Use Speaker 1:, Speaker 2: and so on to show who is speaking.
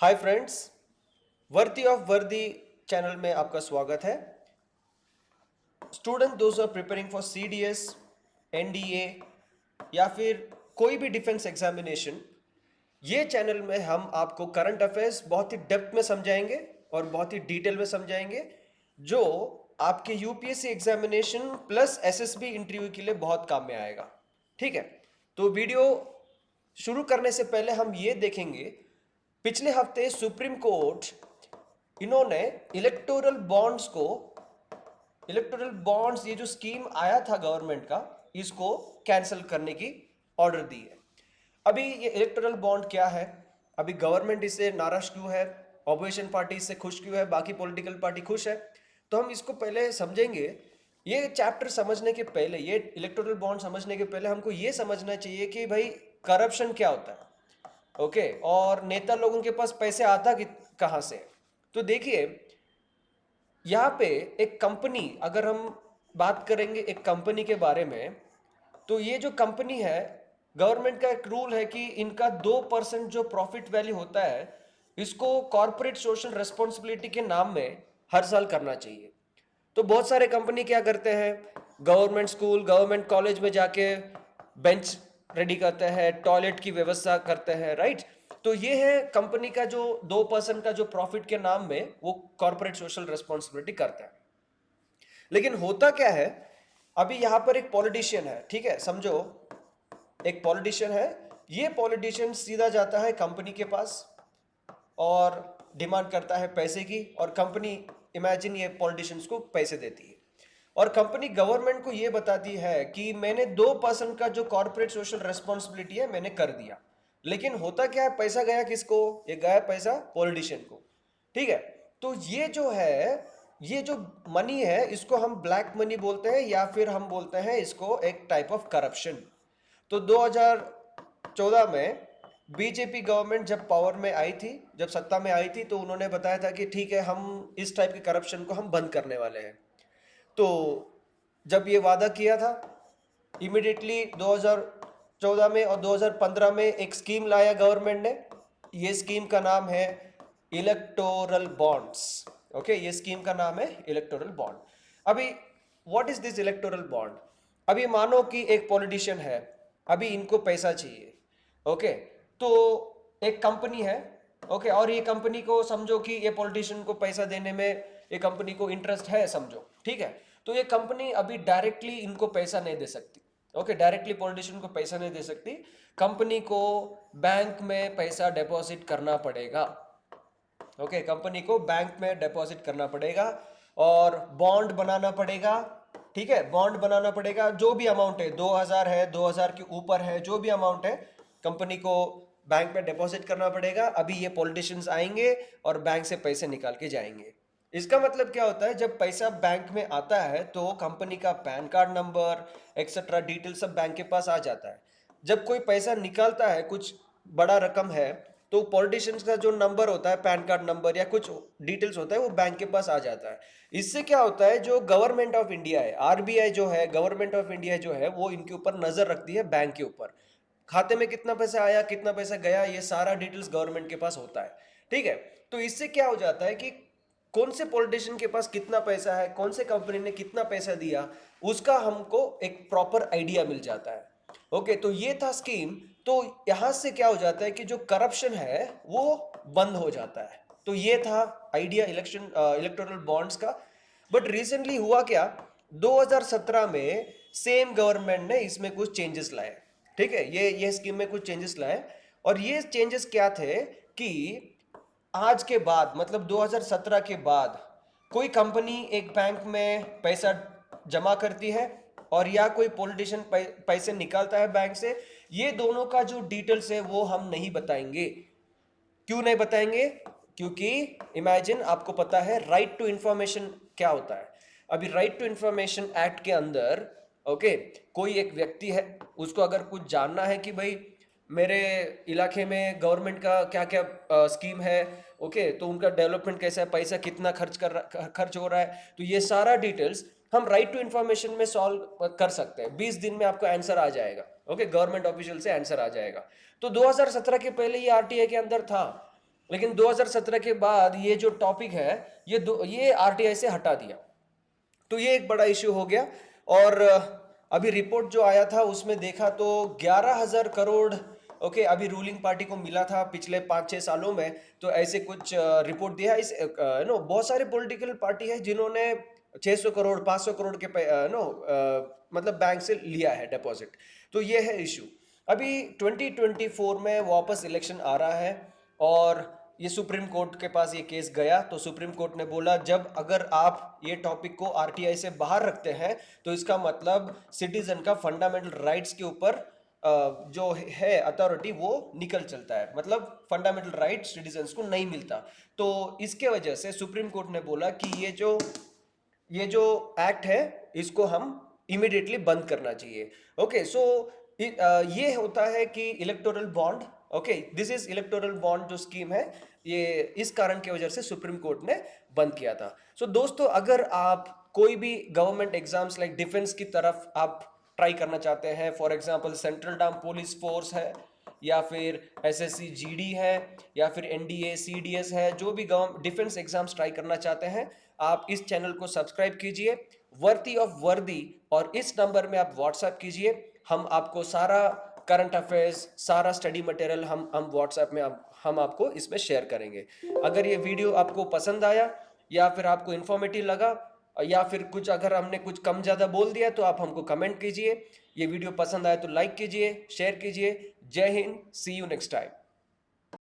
Speaker 1: हाय friends, वर्दी of वर्दी channel में आपका स्वागत है। Student those are preparing for CDS, NDA या फिर कोई भी डिफेंस एग्जामिनेशन, ये चैनल में हम आपको करंट अफेयर्स बहुत ही डेप्थ में समझाएंगे और बहुत ही डिटेल में समझाएंगे, जो आपके UPSC examination plus SSB interview के लिए बहुत काम में आएगा। ठीक है, तो वीडियो शुरू करने से पहले हम ये देखेंगे, पिछले हफ्ते सुप्रीम कोर्ट इन्होंने इलेक्टोरल बॉन्ड्स ये जो स्कीम आया था गवर्नमेंट का, इसको कैंसिल करने की ऑर्डर दी है। अभी ये इलेक्टोरल बॉन्ड क्या है, अभी गवर्नमेंट इससे नाराज क्यों है, ऑपोजिशन पार्टी इससे खुश क्यों है, बाकी पॉलिटिकल पार्टी खुश है, तो हम इसको पहले समझेंगे। ये चैप्टर समझने के पहले, ये इलेक्टोरल बॉन्ड समझने के पहले हमको ये समझना चाहिए कि भाई करप्शन क्या होता है। ओके, और नेता लोगों के पास पैसे आता कि कहाँ से। तो देखिए, यहाँ पे एक कंपनी, अगर हम बात करेंगे एक कंपनी के बारे में, तो ये जो कंपनी है, गवर्नमेंट का एक रूल है कि इनका 2% जो प्रॉफिट वैल्यू होता है, इसको कॉर्पोरेट सोशल रेस्पॉन्सिबिलिटी के नाम में हर साल करना चाहिए। तो बहुत सारे कंपनी क्या करते हैं, गवर्नमेंट स्कूल, गवर्नमेंट कॉलेज में जाके बेंच रेडी करते हैं, टॉयलेट की व्यवस्था करते हैं, राइट। तो ये है कंपनी का जो 2% का जो प्रॉफिट के नाम में वो कॉर्पोरेट सोशल रेस्पॉन्सिबिलिटी करता है। लेकिन होता क्या है, अभी यहां पर एक पॉलिटिशियन है, ठीक है, समझो एक पॉलिटिशियन है। ये पॉलिटिशियन सीधा जाता है कंपनी के पास और डिमांड करता है पैसे की, और कंपनी, इमेजिन, ये पॉलिटिशियंस को पैसे देती है, और कंपनी गवर्नमेंट को ये बताती है कि मैंने 2% का जो कॉर्पोरेट सोशल रेस्पॉन्सिबिलिटी है मैंने कर दिया। लेकिन होता क्या है, पैसा गया किसको, ये गया पैसा पॉलिटिशियन को। ठीक है, तो ये जो है, ये जो मनी है, इसको हम ब्लैक मनी बोलते हैं, या फिर हम बोलते हैं इसको एक टाइप ऑफ करप्शन। तो 2014 में बीजेपी गवर्नमेंट जब पावर में आई थी, जब सत्ता में आई थी, तो उन्होंने बताया था कि ठीक है, हम इस टाइप के करप्शन को हम बंद करने वाले हैं। तो जब ये वादा किया था, इमिडिएटली 2014 में और 2015 में एक स्कीम लाया गवर्नमेंट ने। ये स्कीम का नाम है इलेक्टोरल बॉन्ड्स। ओके, ये स्कीम का नाम है इलेक्टोरल बॉन्ड। अभी what is this electoral bond. अभी मानो कि एक पॉलिटिशियन है, अभी इनको पैसा चाहिए। ओके, तो एक कंपनी है, ओके, और ये कंपनी को समझो कि ये पॉलिटिशियन को पैसा देने में ये कंपनी को इंटरेस्ट है, समझो, ठीक है। तो ये कंपनी अभी डायरेक्टली इनको पैसा नहीं दे सकती। ओके, डायरेक्टली पॉलिटिशियन को पैसा नहीं दे सकती, कंपनी को बैंक में पैसा डिपॉजिट करना पड़ेगा। ओके, कंपनी को बैंक में डिपॉजिट करना पड़ेगा और बॉन्ड बनाना पड़ेगा। ठीक है, बॉन्ड बनाना पड़ेगा, जो भी अमाउंट है, 2000 है, 2000 के ऊपर है, जो भी अमाउंट है, कंपनी को बैंक में डिपॉजिट करना पड़ेगा। अभी ये पॉलिटिशियंस आएंगे और बैंक से पैसे निकाल के जाएंगे। इसका मतलब क्या होता है, जब पैसा बैंक में आता है तो कंपनी का pan card number etcetera detail सब बैंक के पास आ जाता है। जब कोई पैसा निकालता है, कुछ बड़ा रकम है, तो पॉलिटिशियंस का जो नंबर होता है, पैन कार्ड नंबर या कुछ डिटेल्स होता है, वो बैंक के पास आ जाता है। इससे क्या होता है, जो गवर्नमेंट ऑफ इंडिया है, आरबीआई जो है, गवर्नमेंट ऑफ इंडिया जो है, वो इनके ऊपर नजर रखती है, बैंक के ऊपर। खाते में कितना पैसा आया, कितना पैसा गया, ये सारा डिटेल्स गवर्नमेंट के पास होता है। ठीक है, तो इससे क्या हो जाता है कि कौन से पॉलिटिशियन के पास कितना पैसा है, कौन से कंपनी ने कितना पैसा दिया, उसका हमको एक प्रॉपर आइडिया मिल जाता है। ओके, तो ये था स्कीम। तो यहां से क्या हो जाता है कि जो करप्शन है वो बंद हो जाता है। तो ये था आइडिया इलेक्टोरल बॉन्ड्स का। बट रिसेंटली हुआ क्या, 2017 में सेम गवर्नमेंट ने इसमें कुछ चेंजेस लाए। ठीक है, ये स्कीम में कुछ चेंजेस लाए, और ये चेंजेस क्या थे कि आज के बाद, मतलब 2017 के बाद, कोई कंपनी एक बैंक में पैसा जमा करती है और या कोई पॉलिटिशियन पैसे निकालता है बैंक से, ये दोनों का जो डिटेल्स है वो हम नहीं बताएंगे। क्यों नहीं बताएंगे, क्योंकि इमेजिन, आपको पता है राइट टू इंफॉर्मेशन क्या होता है। अभी राइट टू इंफॉर्मेशन एक्ट के अंदर, ओके, कोई एक व्यक्ति है, उसको अगर कुछ जानना है कि भाई मेरे इलाके में गवर्नमेंट का क्या क्या स्कीम है, ओके, तो उनका डेवलपमेंट कैसा है, पैसा कितना खर्च हो रहा है, तो ये सारा डिटेल्स हम राइट टू इंफॉर्मेशन में सॉल्व कर सकते हैं। 20 दिन में आपको आंसर आ जाएगा। ओके, गवर्नमेंट ऑफिशियल से आंसर आ जाएगा। तो 2017 के पहले ये आरटीआई के अंदर था। लेकिन 2017 के बाद ये जो टॉपिक है ये आरटीआई से हटा दिया। तो ये एक बड़ा इश्यू हो गया। और अभी रिपोर्ट जो आया था उसमें देखा तो 11,000 करोड़ ओके अभी रूलिंग पार्टी को मिला था पिछले 5-6 सालों में। तो ऐसे कुछ रिपोर्ट दिया इस नो बहुत सारे पॉलिटिकल पार्टी है जिन्होंने 600 करोड़ 500 करोड़ के मतलब बैंक से लिया है डिपॉजिट। तो ये है इशू। अभी 2024 में वापस इलेक्शन आ रहा है और ये सुप्रीम कोर्ट के पास ये केस गया। तो सुप्रीम कोर्ट ने बोला जब अगर आप ये टॉपिक को आरटीआई से बाहर रखते हैं तो इसका मतलब सिटीजन का फंडामेंटल राइट्स के ऊपर जो है अथॉरिटी वो निकल चलता है, मतलब फंडामेंटल राइट सिटीजन्स को नहीं मिलता। तो इसके वजह से सुप्रीम कोर्ट ने बोला कि ये जो एक्ट है इसको हम इमिडिएटली बंद करना चाहिए। ओके सो ये होता है कि electoral bond, okay this is electoral bond जो स्कीम है ये इस कारण की वजह से सुप्रीम कोर्ट ने बंद किया था। सो दोस्तों अगर आप कोई भी गवर्नमेंट एग्जाम्स लाइक डिफेंस की तरफ आप ट्राई करना चाहते हैं, for example central arm police force है या फिर एसएससी जीडी है या फिर एनडीए सीडीएस है, जो भी डिफेंस एग्जाम्स ट्राई करना चाहते हैं आप इस चैनल को सब्सक्राइब कीजिए वर्दी ऑफ वर्दी, और इस नंबर में आप व्हाट्सएप कीजिए। हम आपको सारा करंट अफेयर्स सारा स्टडी मटेरियल हम व्हाट्सएप में हम आपको इसमें शेयर करेंगे। अगर ये वीडियो आपको पसंद आया या फिर आपको इन्फॉर्मेटिव लगा या फिर कुछ अगर हमने कुछ कम ज़्यादा बोल दिया तो आप हमको कमेंट कीजिए। ये वीडियो पसंद आए तो लाइक कीजिए शेयर कीजिए। जय हिंद, सी यू नेक्स्ट टाइम।